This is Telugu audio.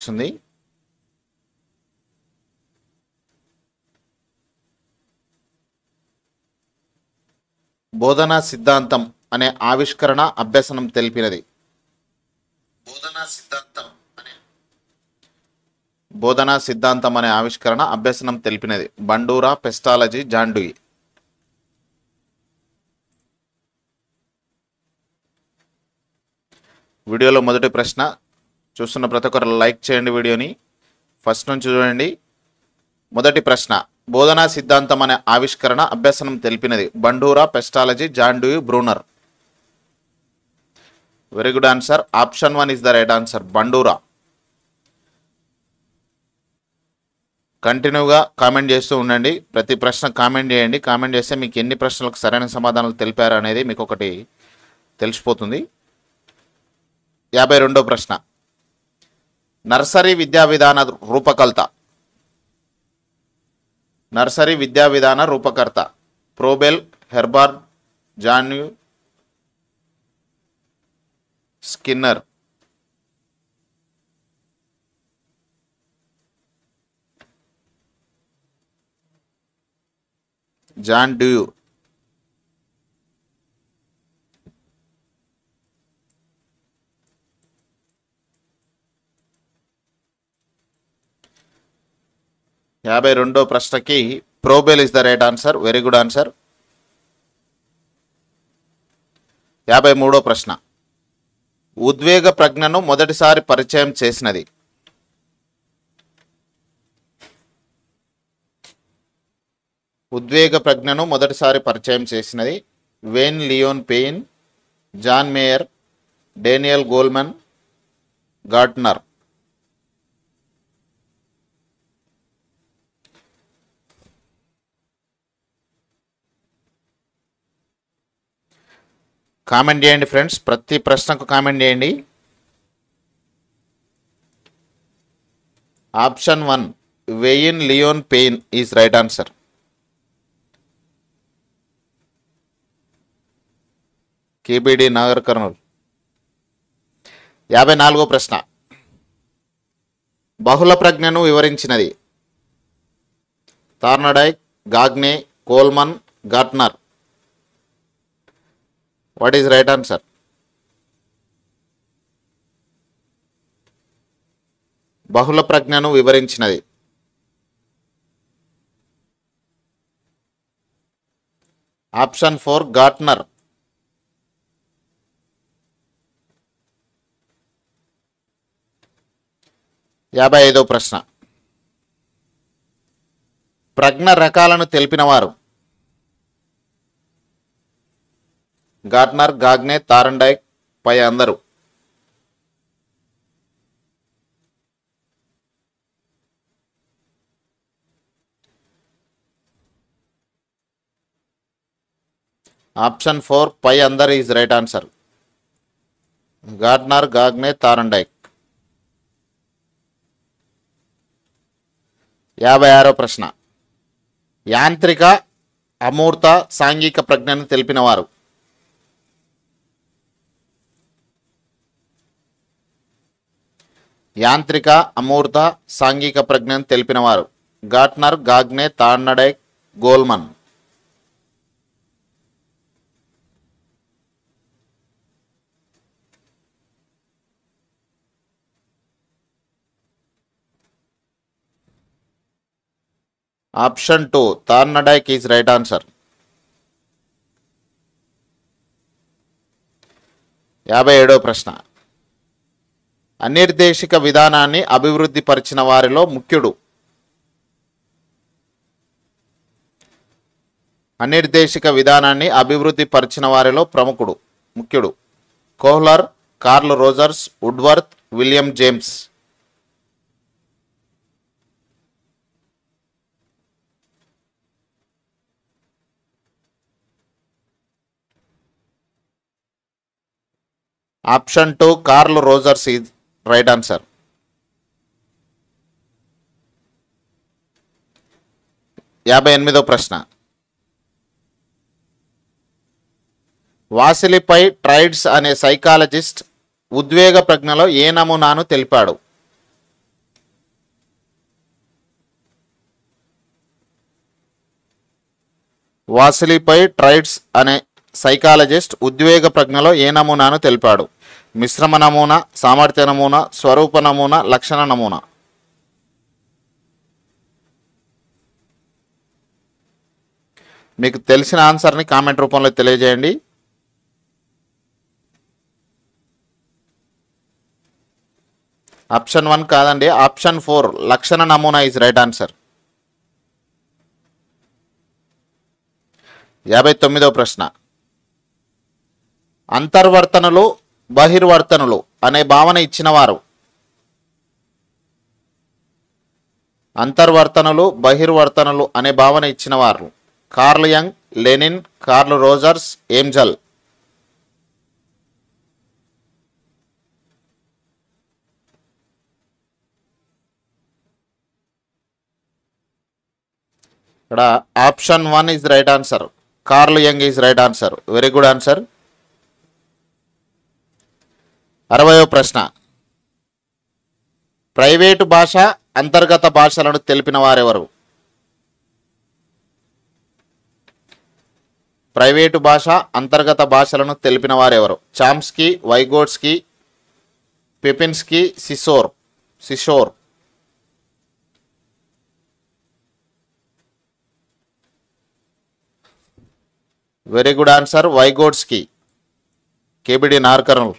కనిపిస్తుంది. బోధనా సిద్ధాంతం అనే ఆవిష్కరణ అభ్యసనం తెలిపినది. బోధనా సిద్ధాంతం అనే ఆవిష్కరణ అభ్యసనం తెలిపినది. Bandura, Pestalozzi, John Dewey. వీడియోలో మొదటి ప్రశ్న. చూస్తున్న ప్రతి ఒక్కరు లైక్ చేయండి వీడియోని. ఫస్ట్ నుంచి చూడండి. మొదటి ప్రశ్న, బోధనా సిద్ధాంతం అనే ఆవిష్కరణ అభ్యసనం తెలిపినది. Bandura, Pestalozzi, John Dewey, Bruner. Very good answer. Option 1 is the right answer, Bandura. కంటిన్యూగా కామెంట్ చేస్తూ ఉండండి. ప్రతి ప్రశ్న కామెంట్ చేయండి. కామెంట్ చేస్తే మీకు ఎన్ని ప్రశ్నలకు సరైన సమాధానాలు తెలిపారు అనేది మీకు ఒకటి తెలిసిపోతుంది. 52వ ప్రశ్న, నర్సరీ విద్యా విధాన రూపకర్త. నర్సరీ విద్యా విధాన రూపకర్త Froebel, Herbart, John Dewey, Skinner. John Dewey. యాభై రెండో ప్రశ్నకి Froebel is the right answer. Very good answer. 53వ ప్రశ్న, ఉద్వేగ ప్రజ్ఞను మొదటిసారి పరిచయం చేసినది. ఉద్వేగ ప్రజ్ఞను మొదటిసారి పరిచయం చేసినది Wayne Leon Payne, John Mayer, Daniel Goleman, Gardner. Comment చేయండి ఫ్రెండ్స్. ప్రతి ప్రశ్నకు కామెంట్ చేయండి. Option 1 Wayne Leon Payne is right answer. KBD, Nagar Kurnool. 54వ ప్రశ్న, బహుళ ప్రజ్ఞను వివరించినది. Thorndike, Gagne, Coleman, Gardner. What is right answer? బహుళ ప్రజ్ఞను వివరించినది. Option 4 Gartner. 55వ ప్రశ్న, ప్రజ్ఞ రకాలను తెలిపినవారు. గార్ట్నర్, గాగ్నే, థార్నడైక్, పై అందరూ. ఆప్షన్ 4 పై అందరు is right answer. Gardner, Gagne, Thorndike. 56వ ప్రశ్న, యాంత్రిక, అమూర్త, సాంఘిక ప్రజ్ఞను తెలిపినవారు. యాంత్రిక, అమూర్త, సాంఘిక ప్రజ్ఞను తెలిపినవారు. Gardner, Gagne, Thorndike, Goleman. Option 2 Thorndike is right answer. 57వ ప్రశ్న, అనిర్దేశిక విధానాన్ని అభివృద్ధి పరిచిన వారిలో ముఖ్యుడు. అనిర్దేశిక విధానాన్ని అభివృద్ధి పరిచిన వారిలో ప్రముఖుడు, ముఖ్యుడు. Kohler, Carl Rogers, Woodworth, William James. Option 2 Carl Rogers is right answer. 58వ ప్రశ్న, వాసిలిపై ట్రైడ్స్ అనే సైకాలజిస్ట్ ఉద్వేగ ప్రజ్ఞలో ఏ నమూనాను తెలిపాడు. వాసిలీపై ట్రైట్స్ అనే సైకాలజిస్ట్ ఉద్వేగ ప్రజ్ఞలో ఏ నమూనాను తెలిపాడు? మిశ్రమ నమూనా, సామర్థ్య నమూనా, స్వరూప నమూనా, లక్షణ నమూనా. మీకు తెలిసిన ఆన్సర్ని కామెంట్ రూపంలో తెలియజేయండి. ఆప్షన్ 1 కాదండి, ఆప్షన్ 4 లక్షణ నమూనా ఈజ్ రైట్ ఆన్సర్. 59వ ప్రశ్న. అంతర్వర్తనులు బహిర్వర్తనులు అనే భావన ఇచ్చినవారు? అంతర్వర్తనులు బహిర్వర్తనులు అనే భావన ఇచ్చినవారు Carl Jung, Lenin, Carl Rogers, Angel. ఇక్కడ option 1 is right answer. Carl Jung is right answer. Very good answer. 60వ ప్రశ్న. ప్రైవేటు భాష అంతర్గత భాషలను తెలిపిన వారెవరు? ప్రైవేటు భాష అంతర్గత భాషలను తెలిపిన వారెవరు? Chomsky, Vygotsky, Pipinsky, Seashore. Very good answer, Vygotsky. KBD నార్కర్నూల్.